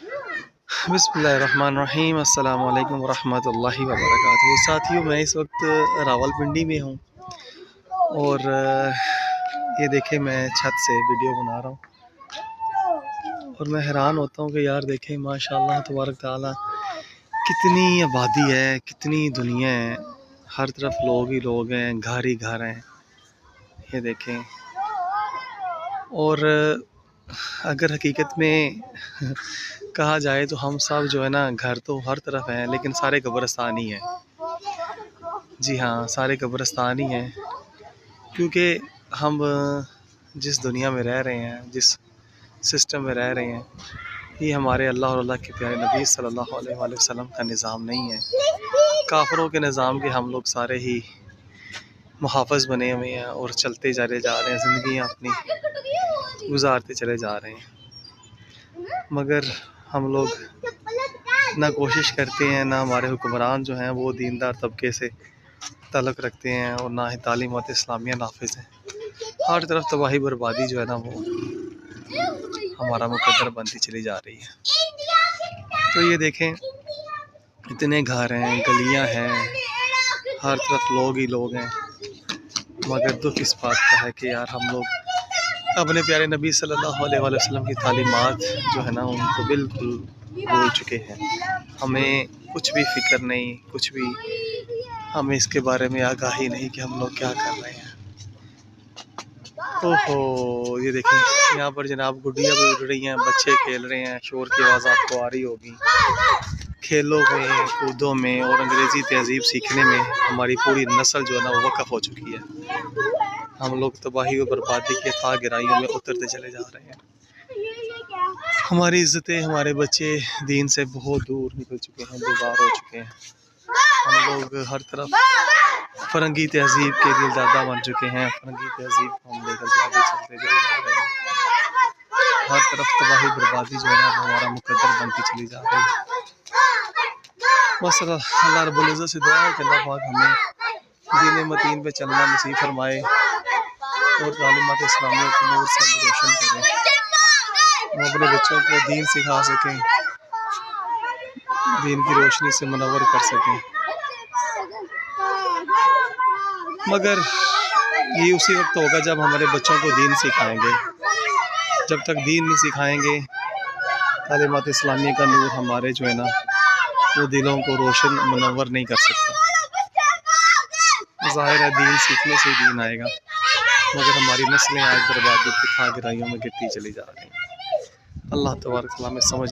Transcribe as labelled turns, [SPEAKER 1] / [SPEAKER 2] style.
[SPEAKER 1] बिस्मिल्लाहिर्रहमानिर्रहीम। अस्सलाम वालेकुम वरहमतुल्लाहि वबरकातुहू। साथियों, मैं इस वक्त रावलपिंडी में हूँ और ये देखें, मैं छत से वीडियो बना रहा हूँ और मैं हैरान होता हूँ कि यार देखें, माशाअल्लाह तबारक ताला, कितनी आबादी है, कितनी दुनिया है। हर तरफ लोग ही लोग हैं, घर ही घर हैं। ये देखें, और अगर हकीकत में कहा जाए तो हम सब जो है ना, घर तो हर तरफ हैं लेकिन सारे कब्रिस्तान ही हैं। जी हाँ, सारे कब्रिस्तान ही हैं, क्योंकि हम जिस दुनिया में रह रहे हैं, जिस सिस्टम में रह रहे हैं, ये हमारे अल्लाह और अल्लाह के प्यारे नबी सल्लल्लाहु अलैहि वसल्लम का निज़ाम नहीं है। काफिरों के निज़ाम के हम लोग सारे ही मुहाफ़िज़ बने हुए हैं और चलते चले जा रहे हैं, ज़िंदगियाँ अपनी गुजारते चले जा रहे हैं। मगर हम लोग ना कोशिश करते हैं, ना हमारे हुक्मरान जो हैं वो दीनदार तबके से ताल्लुक़ रखते हैं और ना ही तालीमात इस्लामिया नाफिज़ हैं। हर तरफ तबाही बर्बादी जो है ना, वो हमारा मुकद्दर बनती चली जा रही है। तो ये देखें, इतने घर हैं, गलियां हैं, हर तरफ लोग ही लोग हैं। मगर दुख इस बात का है कि यार हम लोग अपने प्यारे नबी सल्लल्लाहु अलैहि वसल्लम की तालीमात जो है ना, उनको बिल्कुल भूल चुके हैं। हमें कुछ भी फ़िक्र नहीं, कुछ भी हमें इसके बारे में आगाही नहीं कि हम लोग क्या कर रहे हैं। ओहो, ये देखें, यहाँ पर जनाब गुड्डियाँ भी उड़ रही हैं, बच्चे खेल रहे हैं, शोर की आवाज़ आपको आ रही होगी। खेलों में, कूदों में और अंग्रेज़ी तहज़ीब सीखने में हमारी पूरी नस्ल जो है ना, वो वक़्फ़ हो चुकी है। हम लोग तबाही और बर्बादी के था गहराइयों में उतरते चले जा रहे हैं। हमारी इज़्ज़तें, हमारे बच्चे दीन से बहुत दूर निकल चुके हैं, बेजार हो चुके हैं। हम लोग हर तरफ फ़रंगी तहज़ीब के दिलदादा बन चुके हैं। फ़रंगी तहज़ीब हम लेकर आगे चलते चले जा रहे हैं। हर तरफ तबाही बर्बादी जो है ना, वो हमारा मुकद्दर बनती चली जा रही है। बस अल्लाह रब्बुल इज़्ज़त से दुआ है कि अल्लाह पाक हमें दीन मतीन पे चलना नसीब फरमाए और तालीमात इस्लामिया के नूर से हमें रोशन करें। हम अपने बच्चों को दीन सिखा सकें, दीन की रोशनी से मुनव्वर कर सकें। मगर ये उसी वक्त होगा जब हमारे बच्चों को दीन सिखाएंगे। जब तक दीन नहीं सिखाएंगे, तालीमात इस्लामिया का नूर हमारे जो है ना, वो दिलों को रोशन मुनव्वर नहीं कर सकता। ज़ाहिर है, दीन सीखने से ही दीन आएगा, मगर हमारी नस्लें आज बर्बादी की खाक गहराइयों में गिरती चली जा रही हैं। अल्लाह तबारक व तआला हमें समझ